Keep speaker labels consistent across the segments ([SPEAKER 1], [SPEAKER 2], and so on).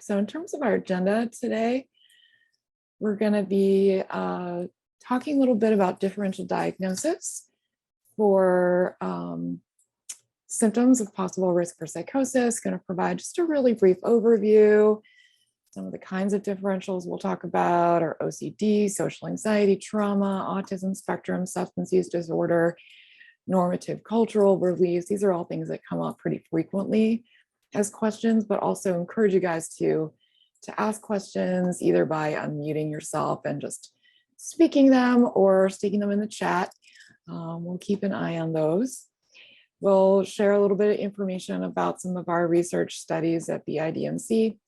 [SPEAKER 1] So in terms of our agenda today, we're going to be talking a little bit about differential diagnosis for symptoms of possible risk for psychosis. Going to provide just a really brief overview. Some of the kinds of differentials we'll talk about are OCD, social anxiety, trauma, autism spectrum, substance use disorder, normative cultural beliefs. These are all things that come up pretty frequently as questions, but also encourage you guys to ask questions either by unmuting yourself and just speaking them or sticking them in the chat. We'll keep an eye on those. We'll share a little bit of information about some of our research studies at BIDMC,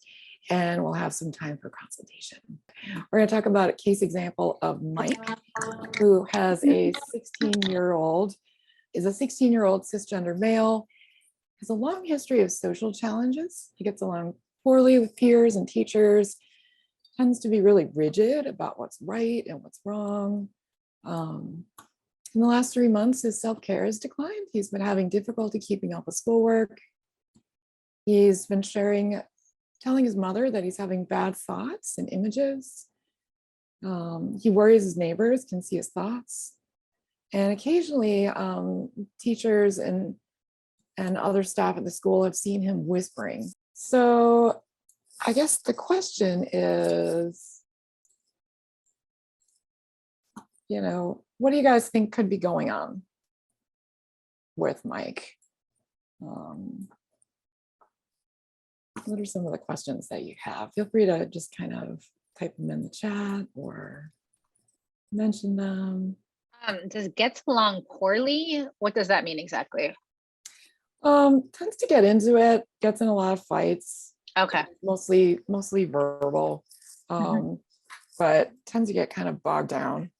[SPEAKER 1] and we'll have some time for consultation. We're going to talk about a case example of Mike, who has a 16-year-old cisgender male, has a long history of social challenges. He gets along poorly with peers and teachers, tends to be really rigid about what's right and what's wrong. In the last 3 months, his self-care has declined. He's been having difficulty keeping up with schoolwork. He's been telling his mother that he's having bad thoughts and images. He worries his neighbors can see his thoughts. And occasionally, teachers and other staff at the school have seen him whispering. So I guess the question is, what do you guys think could be going on with Mike? What are some of the questions that you have? Feel free to just kind of type them in the chat or mention them.
[SPEAKER 2] Does gets along poorly? What does that mean exactly?
[SPEAKER 1] Tends to get into it, gets in a lot of fights.
[SPEAKER 2] Okay.
[SPEAKER 1] Mostly verbal, but tends to get kind of bogged down.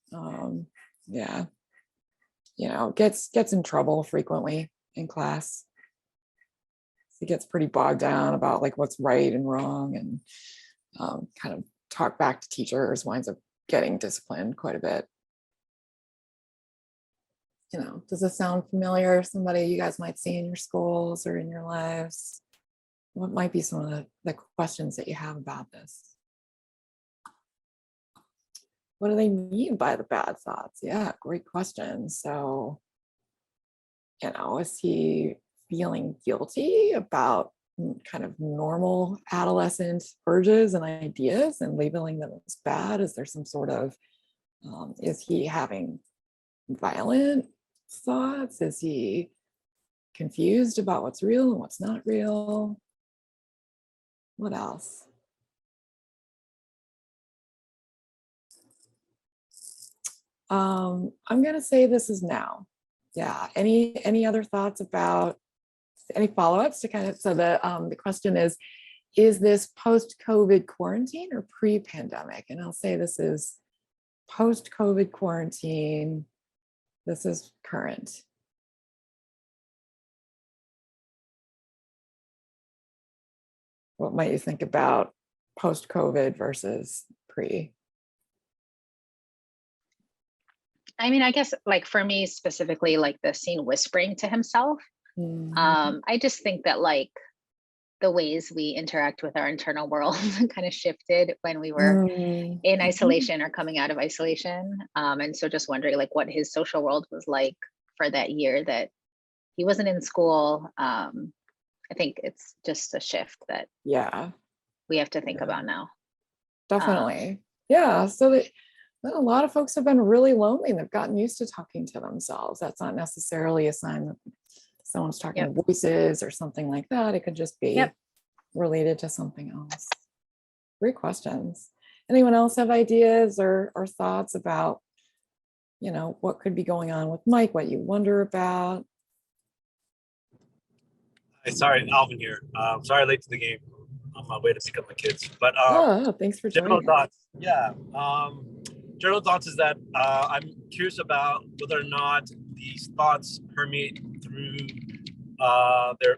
[SPEAKER 1] Gets in trouble frequently in class. He gets pretty bogged down about like what's right and wrong, and kind of talk back to teachers, winds up getting disciplined quite a bit. Does this sound familiar? Somebody you guys might see in your schools or in your lives? What might be some of the questions that you have about this? What do they mean by the bad thoughts? Yeah, great question. So, is he feeling guilty about kind of normal adolescent urges and ideas and labeling them as bad? Is there some sort of, is he having violent thoughts? Is he confused about what's real and what's not real? What else? I'm going to say this is now. Yeah. Any other thoughts about any follow-ups to kind of, so the question is this post-COVID quarantine or pre-pandemic? And I'll say this is post-COVID quarantine. This is current. What might you think about post-COVID versus pre?
[SPEAKER 2] I mean, I guess like for me specifically, like the scene whispering to himself, I just think that like the ways we interact with our internal world kind of shifted when we were in isolation or coming out of isolation. And so just wondering like what his social world was like for that year that he wasn't in school. I think it's just a shift that we have to think about now.
[SPEAKER 1] Definitely. So a lot of folks have been really lonely. They've gotten used to talking to themselves. That's not necessarily a sign that someone's talking to voices or something like that. It could just be related to something else. Great questions. Anyone else have ideas or thoughts about, what could be going on with Mike, what you wonder about?
[SPEAKER 3] Hey, sorry, Alvin here. Sorry, late to the game. On my way to pick up my kids. But
[SPEAKER 1] thanks for
[SPEAKER 3] general
[SPEAKER 1] joining.
[SPEAKER 3] thoughts. General thoughts is that I'm curious about whether or not these thoughts permeate through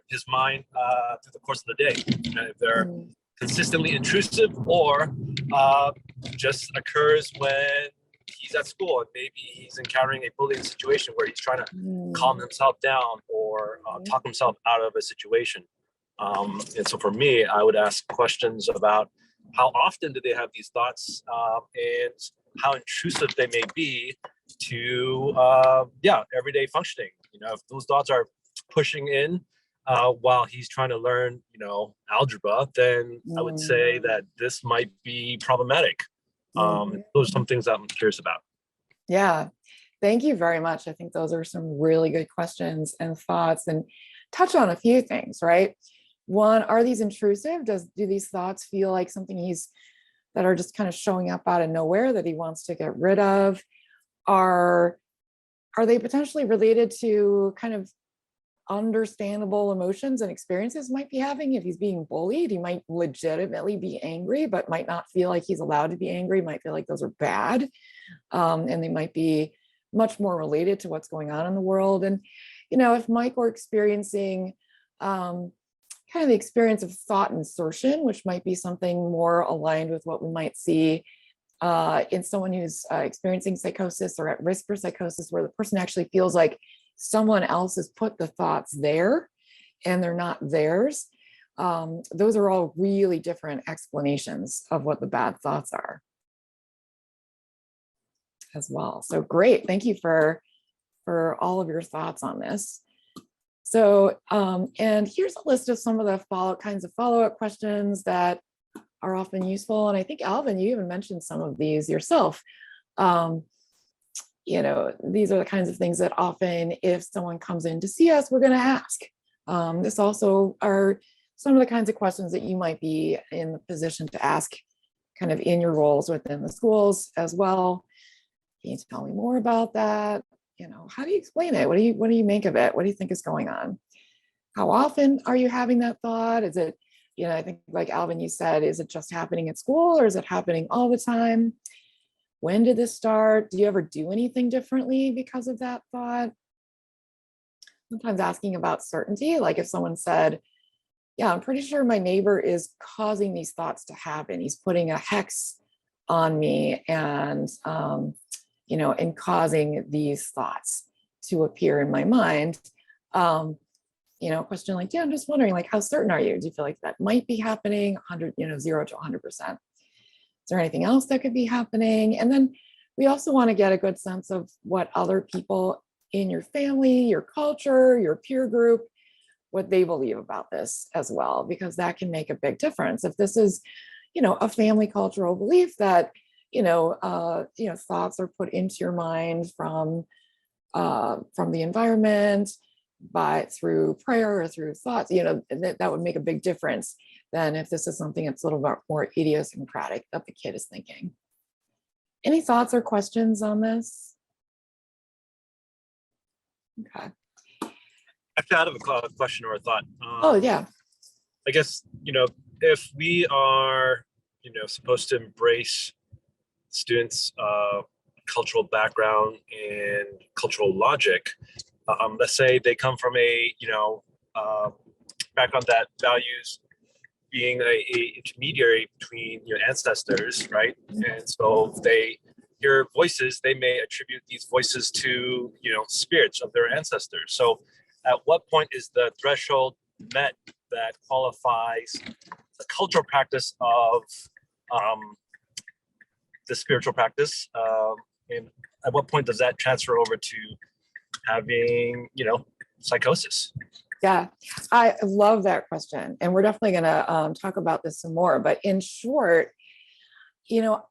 [SPEAKER 3] his mind through the course of the day. If they're consistently intrusive or just occurs when he's at school and maybe he's encountering a bullying situation where he's trying to calm himself down or talk himself out of a situation. And so for me, I would ask questions about how often do they have these thoughts, and how intrusive they may be to everyday functioning. If those thoughts are pushing in while he's trying to learn, algebra, then I would say that this might be problematic. Those are some things that I'm curious about.
[SPEAKER 1] Yeah, thank you very much. I think those are some really good questions and thoughts, and touch on a few things, right? One, are these intrusive? Do these thoughts feel like something that are just kind of showing up out of nowhere that he wants to get rid of? Are they potentially related to kind of understandable emotions and experiences might be having? If he's being bullied, he might legitimately be angry, but might not feel like he's allowed to be angry, might feel like those are bad. And they might be much more related to what's going on in the world. And, if Mike were experiencing kind of the experience of thought insertion, which might be something more aligned with what we might see in someone who's experiencing psychosis or at risk for psychosis, where the person actually feels like someone else has put the thoughts there and they're not theirs. Those are all really different explanations of what the bad thoughts are as well. So great. Thank you for all of your thoughts on this. So, and here's a list of some of the kinds of follow-up questions that are often useful. And I think, Alvin, you even mentioned some of these yourself. These are the kinds of things that often, if someone comes in to see us, we're going to ask. This also are some of the kinds of questions that you might be in the position to ask kind of in your roles within the schools as well. Can you tell me more about that? How do you explain it? What do you make of it? What do you think is going on? How often are you having that thought? Is it, I think like Alvin, you said, is it just happening at school or is it happening all the time? When did this start? Do you ever do anything differently because of that thought? Sometimes asking about certainty, like if someone said, yeah, I'm pretty sure my neighbor is causing these thoughts to happen. He's putting a hex on me and, and causing these thoughts to appear in my mind. A question like, yeah, I'm just wondering, like, how certain are you? Do you feel like that might be happening 100, 0 to 100%? Is there anything else that could be happening? And then we also want to get a good sense of what other people in your family, your culture, your peer group, what they believe about this as well, because that can make a big difference. If this is, a family cultural belief that, thoughts are put into your mind from the environment, through prayer or through thoughts, that would make a big difference than if this is something that's a little bit more idiosyncratic that the kid is thinking. Any thoughts or questions on this? Okay.
[SPEAKER 3] Actually, I have a question or a thought.
[SPEAKER 1] Oh, yeah.
[SPEAKER 3] I guess, if we are, supposed to embrace students' cultural background and cultural logic, let's say they come from a, background that values being a intermediary between your ancestors, right? And so they hear voices, they may attribute these voices to, spirits of their ancestors. So at what point is the threshold met that qualifies the cultural practice of the spiritual practice? And at what point does that transfer over to having, psychosis?
[SPEAKER 1] Yeah, I love that question. And we're definitely going to talk about this some more. But in short,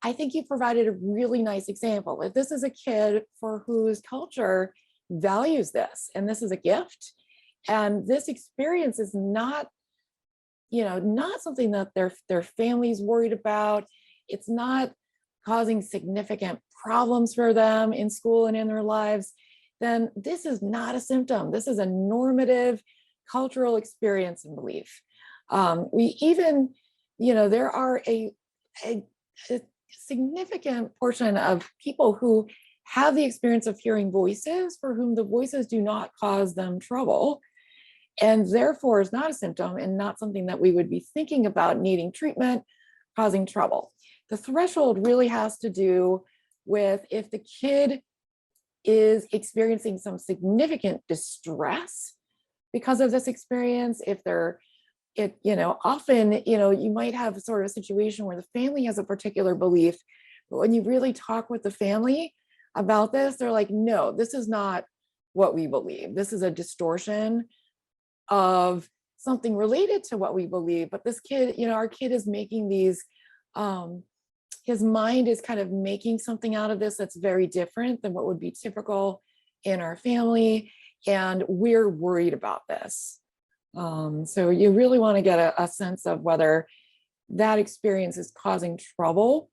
[SPEAKER 1] I think you provided a really nice example. If this is a kid for whose culture values this, and this is a gift, and this experience is not, not something that their family's worried about. It's not causing significant problems for them in school and in their lives, then this is not a symptom. This is a normative cultural experience and belief. We even, there are a significant portion of people who have the experience of hearing voices for whom the voices do not cause them trouble, and therefore is not a symptom and not something that we would be thinking about needing treatment, causing trouble. The threshold really has to do with if the kid is experiencing some significant distress because of this experience, if they're it, often, you might have sort of a situation where the family has a particular belief, but when you really talk with the family about this, they're like, no, this is not what we believe. This is a distortion of something related to what we believe. But this kid, our kid is making these, his mind is kind of making something out of this that's very different than what would be typical in our family. And we're worried about this. So you really want to get a sense of whether that experience is causing trouble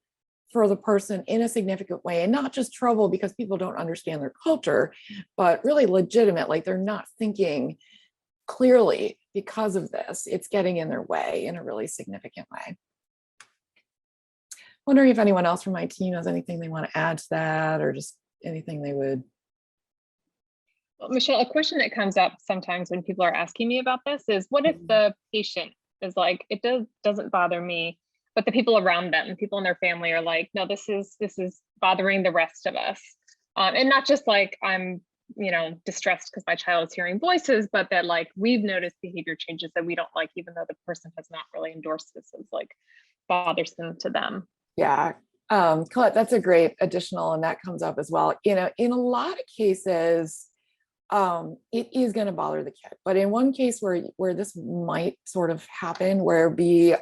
[SPEAKER 1] for the person in a significant way, and not just trouble because people don't understand their culture, but really legitimate, like they're not thinking clearly because of this. It's getting in their way in a really significant way. Wondering if anyone else from my team has anything they want to add to that, or just anything they would.
[SPEAKER 4] Well, Michelle, a question that comes up sometimes when people are asking me about this is, what if the patient is like, it doesn't bother me, but the people around them, people in their family are like, no, this is bothering the rest of us. And not just like I'm, distressed because my child is hearing voices, but that like we've noticed behavior changes that we don't like, even though the person has not really endorsed this as like bothersome to them.
[SPEAKER 1] Yeah, Colette, that's a great additional, and that comes up as well. In a lot of cases, it is going to bother the kid, but in one case where this might sort of happen, where be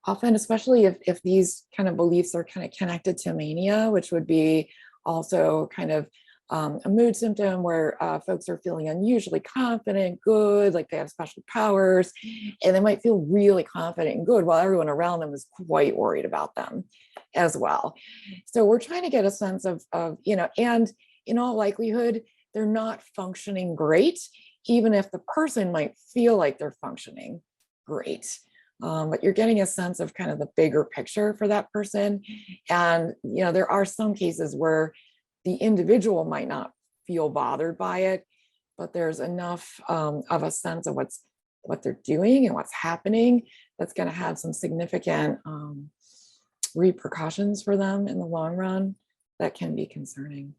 [SPEAKER 1] often, especially if these kind of beliefs are kind of connected to mania, which would be also kind of a mood symptom where folks are feeling unusually confident, good, like they have special powers, and they might feel really confident and good while everyone around them is quite worried about them as well. So we're trying to get a sense of and in all likelihood, they're not functioning great, even if the person might feel like they're functioning great. But you're getting a sense of kind of the bigger picture for that person. And, there are some cases where the individual might not feel bothered by it, but there's enough of a sense of what they're doing and what's happening that's going to have some significant repercussions for them in the long run that can be concerning.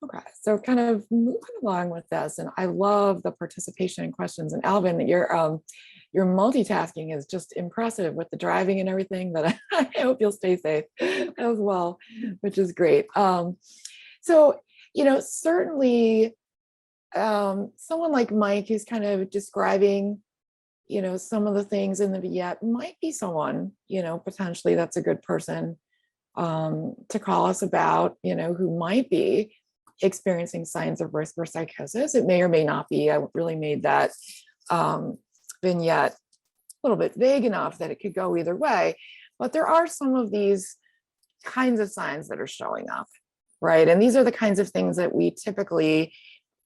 [SPEAKER 1] Okay, so kind of moving along with this, and I love the participation in questions. And Alvin, your multitasking is just impressive with the driving and everything. But I hope you'll stay safe as well, which is great. So certainly, someone like Mike who's kind of describing, some of the things in the vignette might be someone, potentially that's a good person to call us about, who might be experiencing signs of risk for psychosis. It may or may not be. I really made that vignette a little bit vague enough that it could go either way, but there are some of these kinds of signs that are showing up, right? And these are the kinds of things that we typically,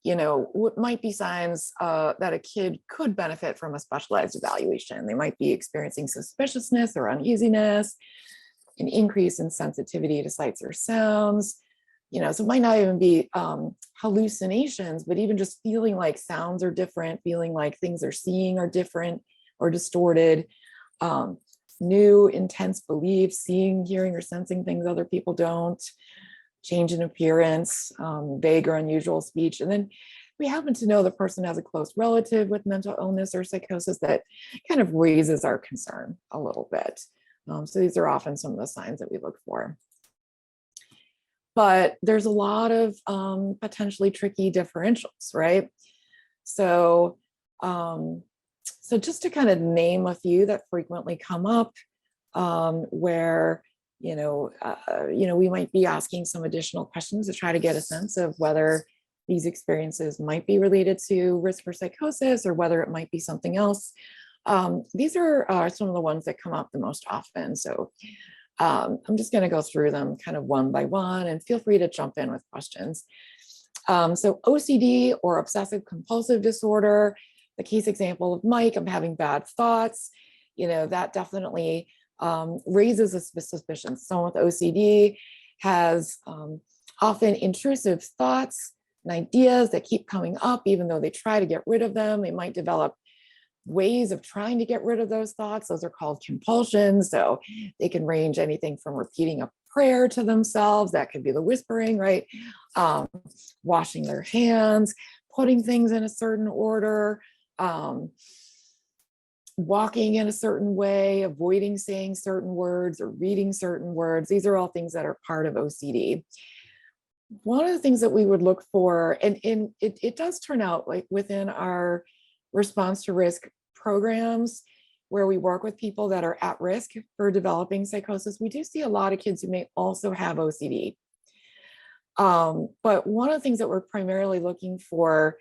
[SPEAKER 1] might be signs that a kid could benefit from a specialized evaluation. They might be experiencing suspiciousness or uneasiness, an increase in sensitivity to sights or sounds, so it might not even be hallucinations, but even just feeling like sounds are different, feeling like things they're seeing are different or distorted, new intense beliefs, seeing, hearing, or sensing things other people don't, change in appearance, vague or unusual speech. And then we happen to know the person has a close relative with mental illness or psychosis that kind of raises our concern a little bit. So these are often some of the signs that we look for. But there's a lot of potentially tricky differentials, right? So, so just to kind of name a few that frequently come up, where we might be asking some additional questions to try to get a sense of whether these experiences might be related to risk for psychosis or whether it might be something else. These are some of the ones that come up the most often. So. I'm just going to go through them kind of one by one, and feel free to jump in with questions. So OCD or obsessive compulsive disorder, the case example of Mike, I'm having bad thoughts, that definitely raises a suspicion. Someone with OCD has often intrusive thoughts and ideas that keep coming up, even though they try to get rid of them. They might develop ways of trying to get rid of those thoughts. Those are called compulsions. So they can range anything from repeating a prayer to themselves. That could be the whispering, right? Washing their hands, putting things in a certain order, walking in a certain way, avoiding saying certain words or reading certain words. These are all things that are part of OCD. One of the things that we would look for, and it does turn out like within our response to risk programs where we work with people that are at risk for developing psychosis, we do see a lot of kids who may also have OCD. But one of the things that we're primarily looking for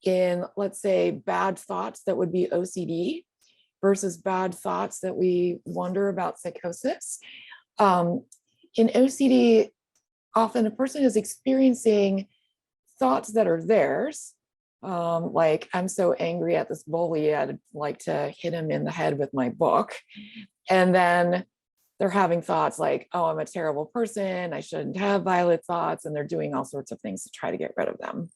[SPEAKER 1] in, let's say, bad thoughts that would be OCD versus bad thoughts that we wonder about psychosis. In OCD, often a person is experiencing thoughts that are theirs, like, I'm so angry at this bully, I'd like to hit him in the head with my book. And then they're having thoughts like, oh, I'm a terrible person, I shouldn't have violent thoughts, and they're doing all sorts of things to try to get rid of them.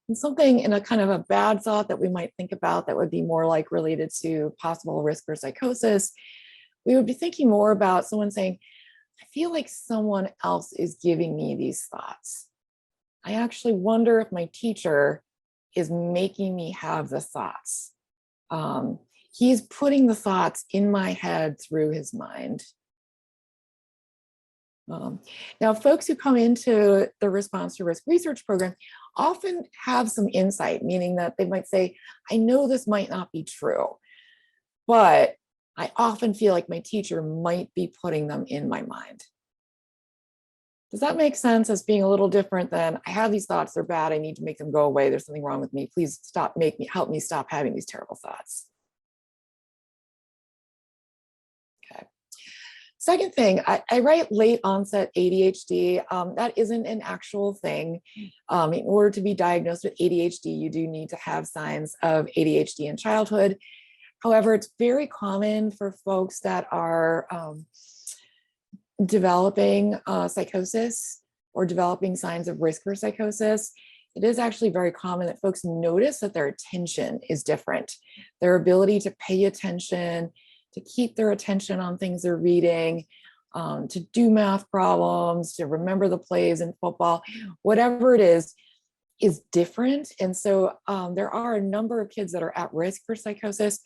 [SPEAKER 1] And something in a kind of a bad thought that we might think about that would be more like related to possible risk for psychosis, we would be thinking more about someone saying, I feel like someone else is giving me these thoughts. I actually wonder if my teacher is making me have the thoughts. He's putting the thoughts in my head through his mind. Now, folks who come into the response to risk research program often have some insight, meaning that they might say, I know this might not be true, but I often feel like my teacher might be putting them in my mind. Does that make sense as being a little different than I have these thoughts, they're bad, I need to make them go away, there's something wrong with me, please stop, help me stop having these terrible thoughts. Okay. Second thing, I write late onset ADHD. That isn't an actual thing. In order to be diagnosed with ADHD, you do need to have signs of ADHD in childhood. However, it's very common for folks that are developing psychosis or developing signs of risk for psychosis. It is actually very common that folks notice that their attention is different. Their ability to pay attention, to keep their attention on things they're reading, to do math problems, to remember the plays in football, whatever it is different. And so there are a number of kids that are at risk for psychosis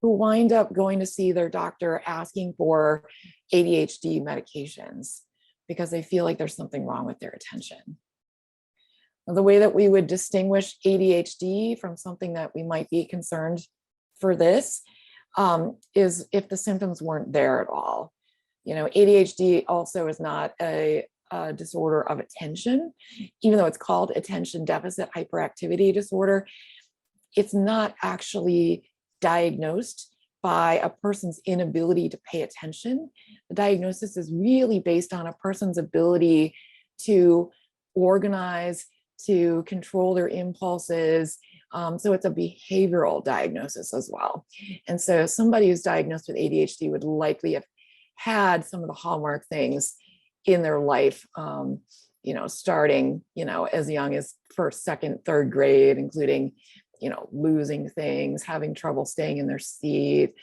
[SPEAKER 1] who wind up going to see their doctor asking for ADHD medications because they feel like there's something wrong with their attention. Now, the way that we would distinguish ADHD from something that we might be concerned for this is if the symptoms weren't there at all. You know, ADHD also is not a disorder of attention, even though it's called attention deficit hyperactivity disorder. It's not actually diagnosed by a person's inability to pay attention. The diagnosis is really based on a person's ability to organize, to control their impulses. So it's a behavioral diagnosis as well. And so somebody who's diagnosed with ADHD would likely have had some of the hallmark things in their life, you know, starting, you know, as young as first, second, third grade, including, you know, losing things, having trouble staying in their seat,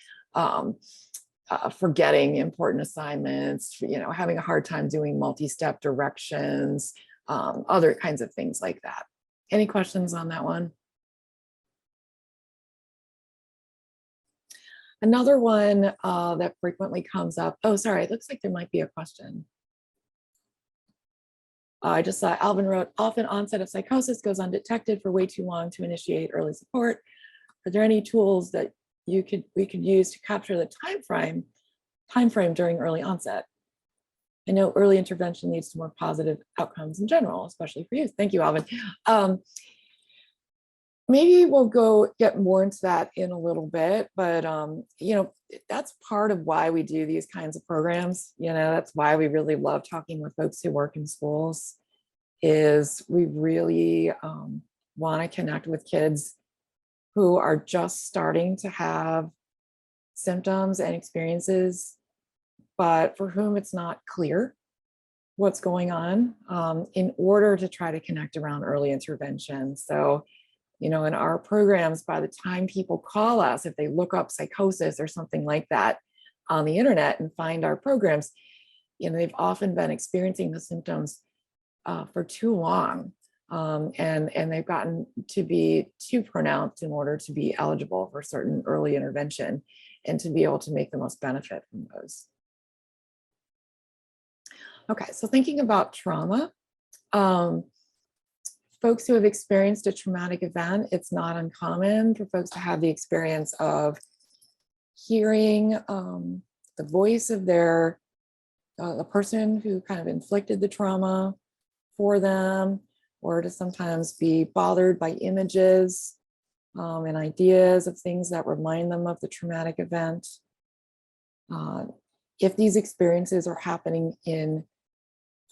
[SPEAKER 1] forgetting important assignments, you know, having a hard time doing multi-step directions, other kinds of things like that. Any questions on that one? Another one that frequently comes up, oh, sorry, it looks like there might be a question. I just saw Alvin wrote, often onset of psychosis goes undetected for way too long to initiate early support. Are there any tools that we could use to capture the time frame during early onset? I know early intervention leads to more positive outcomes in general, especially for youth. Thank you, Alvin. Maybe we'll get more into that in a little bit, but you know, that's part of why we do these kinds of programs. You know, that's why we really love talking with folks who work in schools, is we really want to connect with kids who are just starting to have symptoms and experiences, but for whom it's not clear what's going on, in order to try to connect around early intervention. So, you know, in our programs, by the time people call us, if they look up psychosis or something like that on the internet and find our programs, they've often been experiencing the symptoms for too long. And they've gotten to be too pronounced in order to be eligible for certain early intervention and to be able to make the most benefit from those. Okay, so thinking about trauma, folks who have experienced a traumatic event, it's not uncommon for folks to have the experience of hearing the voice of the person who kind of inflicted the trauma for them, or to sometimes be bothered by images and ideas of things that remind them of the traumatic event. If these experiences are happening in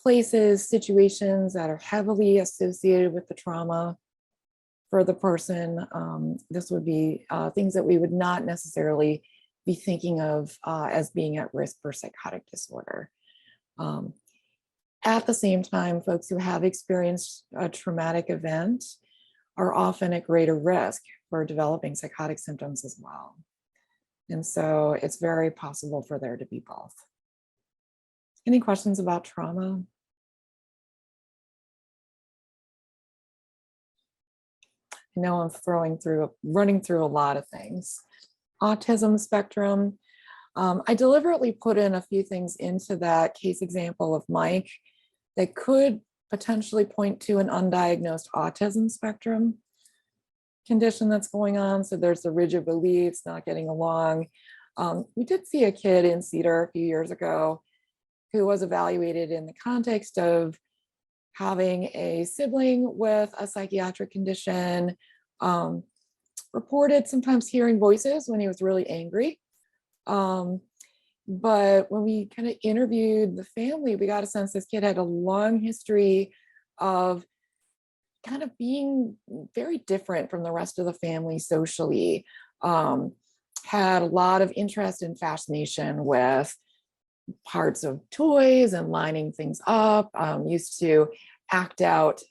[SPEAKER 1] places, situations that are heavily associated with the trauma for the person, this would be things that we would not necessarily be thinking of as being at risk for psychotic disorder. At the same time, folks who have experienced a traumatic event are often at greater risk for developing psychotic symptoms as well. And so it's very possible for there to be both. Any questions about trauma? I know I'm running through a lot of things. Autism spectrum. I deliberately put in a few things into that case example of Mike that could potentially point to an undiagnosed autism spectrum condition that's going on. So there's the rigid beliefs, not getting along. We did see a kid in Cedar a few years ago who was evaluated in the context of having a sibling with a psychiatric condition, reported sometimes hearing voices when he was really angry. But when we kind of interviewed the family, we got a sense this kid had a long history of kind of being very different from the rest of the family socially, had a lot of interest and fascination with parts of toys and lining things up, used to act out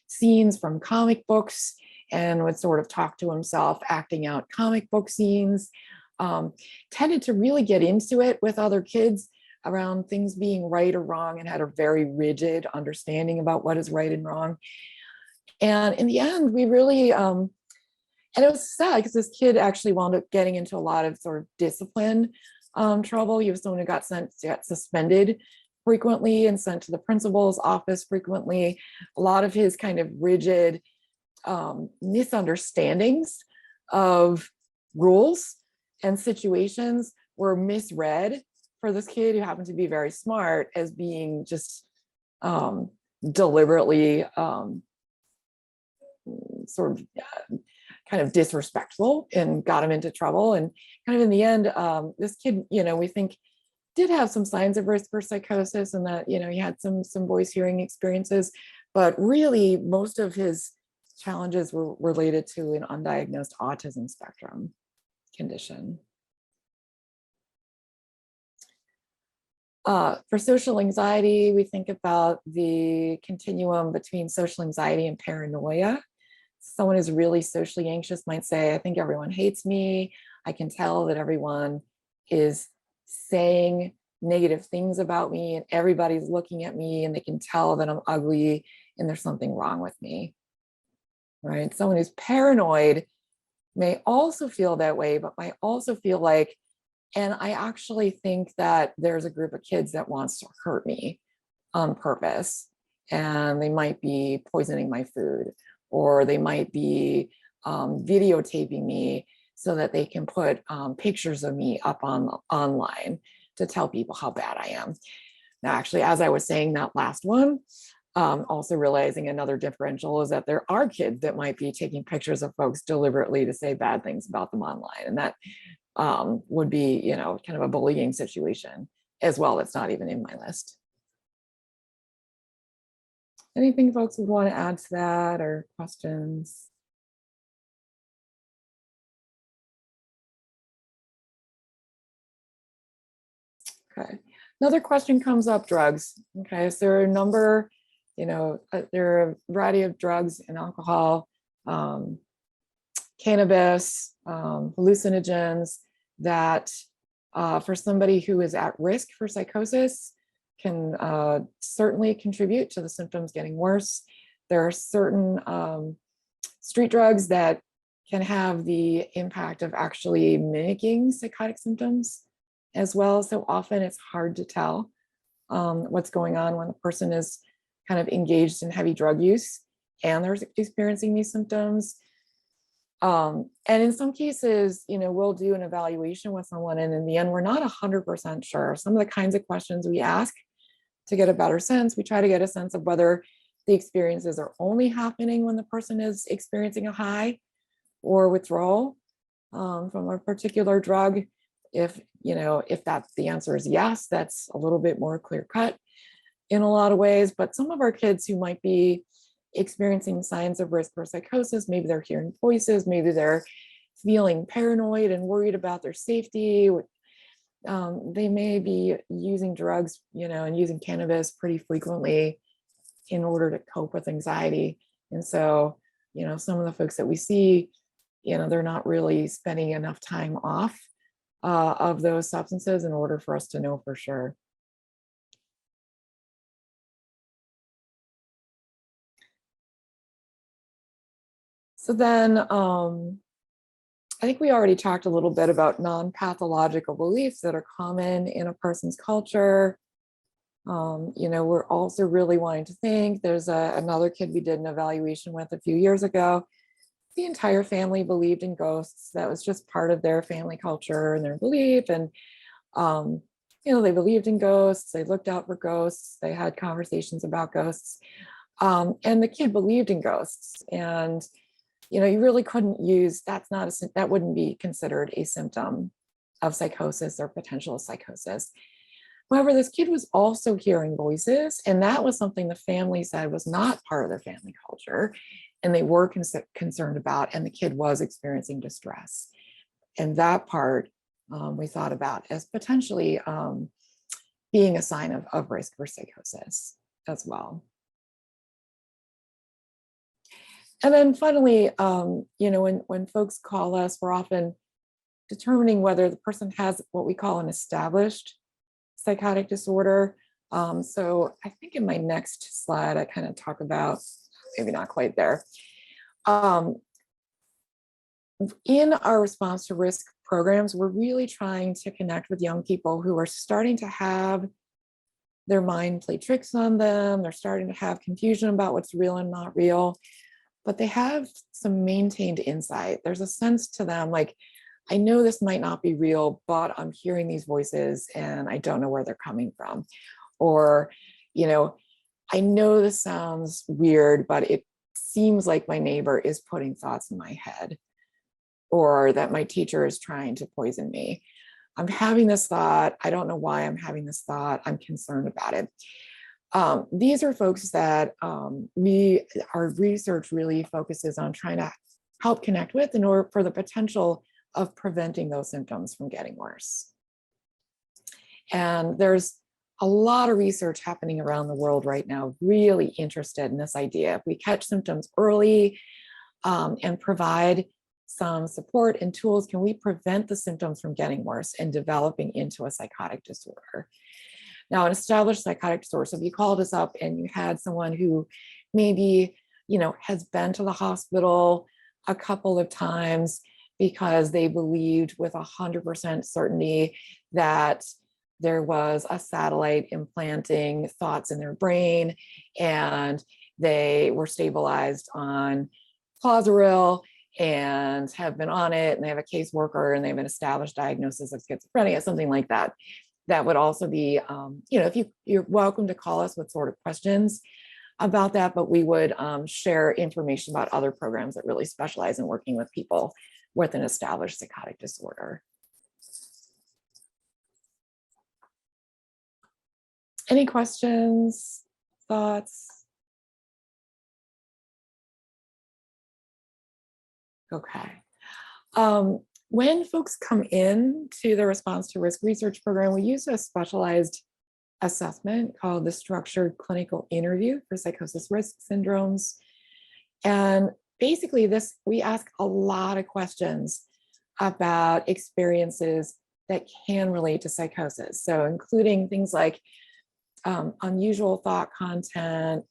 [SPEAKER 1] scenes from comic books and would sort of talk to himself, acting out comic book scenes, tended to really get into it with other kids around things being right or wrong, and had a very rigid understanding about what is right and wrong. And in the end, we really, and it was sad because this kid actually wound up getting into a lot of sort of discipline trouble. He was someone who got suspended frequently and sent to the principal's office frequently. A lot of his kind of rigid misunderstandings of rules and situations were misread for this kid who happened to be very smart as being just deliberately sort of kind of disrespectful, and got him into trouble. And kind of in the end, this kid, we think did have some signs of risk for psychosis, and that, he had some voice hearing experiences, but really most of his challenges were related to an undiagnosed autism spectrum condition. For social anxiety, we think about the continuum between social anxiety and paranoia. Someone who's really socially anxious might say, I think everyone hates me. I can tell that everyone is saying negative things about me, and everybody's looking at me, and they can tell that I'm ugly and there's something wrong with me, right? Someone who's paranoid may also feel that way, but might also feel like, and I actually think that there's a group of kids that wants to hurt me on purpose, and they might be poisoning my food, or they might be videotaping me so that they can put pictures of me up online to tell people how bad I am. Now, actually, as I was saying that last one, also realizing another differential is that there are kids that might be taking pictures of folks deliberately to say bad things about them online. And that would be, kind of a bullying situation as well. That's not even in my list. Anything folks would want to add to that, or questions? Okay, another question comes up, drugs. Okay, so there are a number, there are a variety of drugs and alcohol, cannabis, hallucinogens that for somebody who is at risk for psychosis can certainly contribute to the symptoms getting worse. There are certain street drugs that can have the impact of actually mimicking psychotic symptoms as well. So often it's hard to tell what's going on when the person is kind of engaged in heavy drug use and they're experiencing these symptoms. And in some cases, we'll do an evaluation with someone, and in the end, we're not 100% sure. Some of the kinds of questions we ask to get a better sense, we try to get a sense of whether the experiences are only happening when the person is experiencing a high or withdrawal from a particular drug. If the answer is yes, that's a little bit more clear cut in a lot of ways. But some of our kids who might be experiencing signs of risk for psychosis, maybe they're hearing voices, maybe they're feeling paranoid and worried about their safety. They may be using drugs, and using cannabis pretty frequently in order to cope with anxiety. And so, some of the folks that we see, they're not really spending enough time off of those substances in order for us to know for sure. So then I think we already talked a little bit about non-pathological beliefs that are common in a person's culture. We're also really wanting to think. There's another kid we did an evaluation with a few years ago. The entire family believed in ghosts. That was just part of their family culture and their belief. And, they believed in ghosts. They looked out for ghosts. They had conversations about ghosts. And the kid believed in ghosts. And you really couldn't use, that wouldn't be considered a symptom of psychosis or potential psychosis. However, this kid was also hearing voices, and that was something the family said was not part of their family culture, and they were concerned about, and the kid was experiencing distress. And that part we thought about as potentially being a sign of risk for psychosis as well. And then finally, when folks call us, we're often determining whether the person has what we call an established psychotic disorder. So I think in my next slide, I kind of talk about, maybe not quite there. In our response to risk programs, we're really trying to connect with young people who are starting to have their mind play tricks on them. They're starting to have confusion about what's real and not real, but they have some maintained insight. There's a sense to them like, I know this might not be real, but I'm hearing these voices and I don't know where they're coming from. Or, I know this sounds weird, but it seems like my neighbor is putting thoughts in my head, or that my teacher is trying to poison me. I'm having this thought. I don't know why I'm having this thought. I'm concerned about it. These are folks that our research really focuses on trying to help connect with in order for the potential of preventing those symptoms from getting worse. And there's a lot of research happening around the world right now, really interested in this idea. If we catch symptoms early and provide some support and tools, can we prevent the symptoms from getting worse and developing into a psychotic disorder? Now, an established psychotic disorder, so if you called us up and you had someone who maybe, has been to the hospital a couple of times because they believed with 100% certainty that there was a satellite implanting thoughts in their brain, and they were stabilized on Clozaril and have been on it, and they have a caseworker and they have an established diagnosis of schizophrenia, something like that. That would also be, if you're welcome to call us with sort of questions about that, but we would share information about other programs that really specialize in working with people with an established psychotic disorder. Any questions, thoughts? Okay. When folks come in to the response to risk research program, we use a specialized assessment called the structured clinical interview for psychosis risk syndromes. And basically we ask a lot of questions about experiences that can relate to psychosis. So including things like, unusual thought content,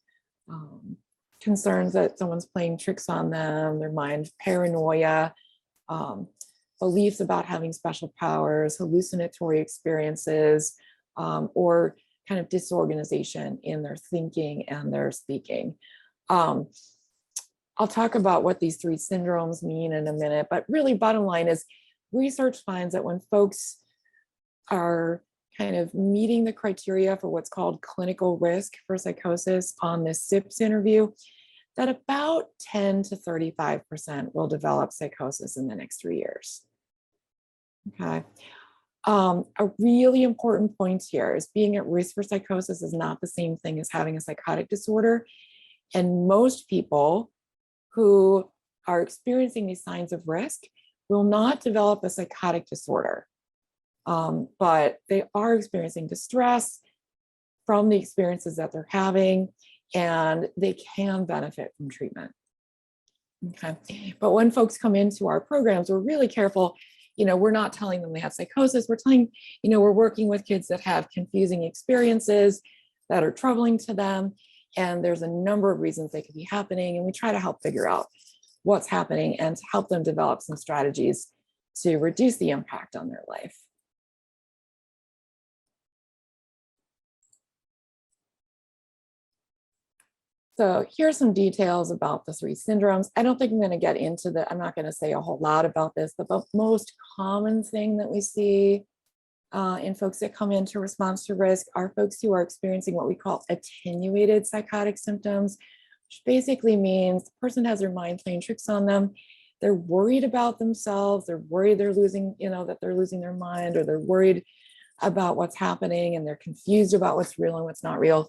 [SPEAKER 1] concerns that someone's playing tricks on them, their mind, paranoia, beliefs about having special powers, hallucinatory experiences, or kind of disorganization in their thinking and their speaking. I'll talk about what these three syndromes mean in a minute, but really bottom line is research finds that when folks are kind of meeting the criteria for what's called clinical risk for psychosis on this SIPS interview, that about 10 to 35% will develop psychosis in the next 3 years. Okay. A really important point here is being at risk for psychosis is not the same thing as having a psychotic disorder. And most people who are experiencing these signs of risk will not develop a psychotic disorder, but they are experiencing distress from the experiences that they're having, and they can benefit from treatment. Okay, but when folks come into our programs, we're really careful. We're not telling them they have psychosis. We're telling, we're working with kids that have confusing experiences that are troubling to them. And there's a number of reasons they could be happening. And we try to help figure out what's happening and to help them develop some strategies to reduce the impact on their life. So here's some details about the three syndromes. I don't think I'm going to get into I'm not going to say a whole lot about this. The most common thing that we see in folks that come into response to risk are folks who are experiencing what we call attenuated psychotic symptoms, which basically means the person has their mind playing tricks on them. They're worried about themselves. They're worried they're losing, that they're losing their mind, or they're worried about what's happening, and they're confused about what's real and what's not real.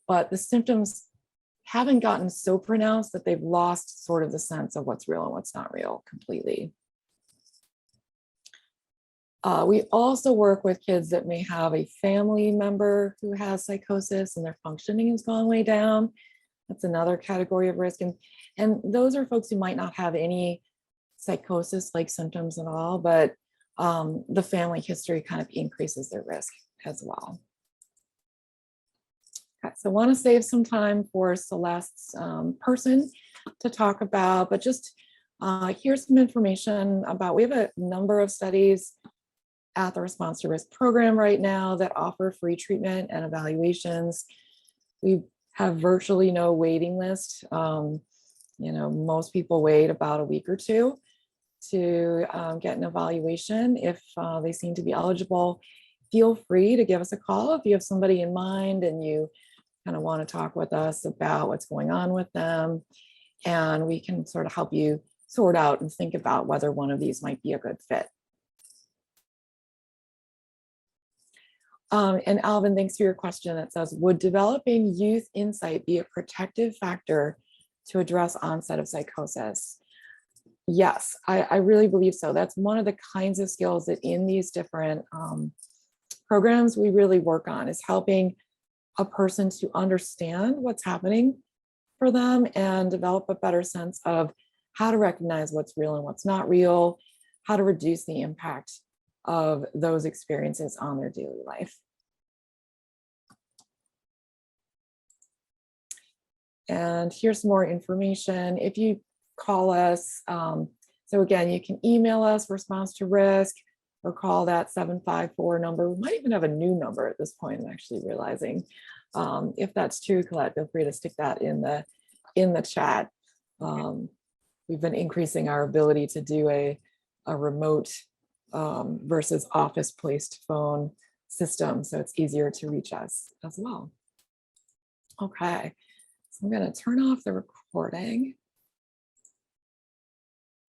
[SPEAKER 1] But the symptoms haven't gotten so pronounced that they've lost sort of the sense of what's real and what's not real completely. We also work with kids that may have a family member who has psychosis and their functioning has gone way down. That's another category of risk. And those are folks who might not have any psychosis-like symptoms at all, but the family history kind of increases their risk as well. Okay, so I want to save some time for Celeste's person to talk about, but just here's some information about, we have a number of studies at the Response to Risk program right now that offer free treatment and evaluations. We have virtually no waiting list. Most people wait about a week or two to get an evaluation. If they seem to be eligible, feel free to give us a call if you have somebody in mind and you kind of want to talk with us about what's going on with them. And we can sort of help you sort out and think about whether one of these might be a good fit. And Alvin, thanks for your question. That says, would developing youth insight be a protective factor to address onset of psychosis? Yes, I really believe so. That's one of the kinds of skills that in these different programs we really work on, is helping a person to understand what's happening for them and develop a better sense of how to recognize what's real and what's not real, how to reduce the impact of those experiences on their daily life. And here's some more information. If you call us, so again, you can email us, response to risk, or call that 754 number. We might even have a new number at this point, I'm actually realizing. If that's true, Colette, feel free to stick that in the chat. We've been increasing our ability to do a remote versus office-placed phone system, so it's easier to reach us as well. Okay, so I'm going to turn off the recording.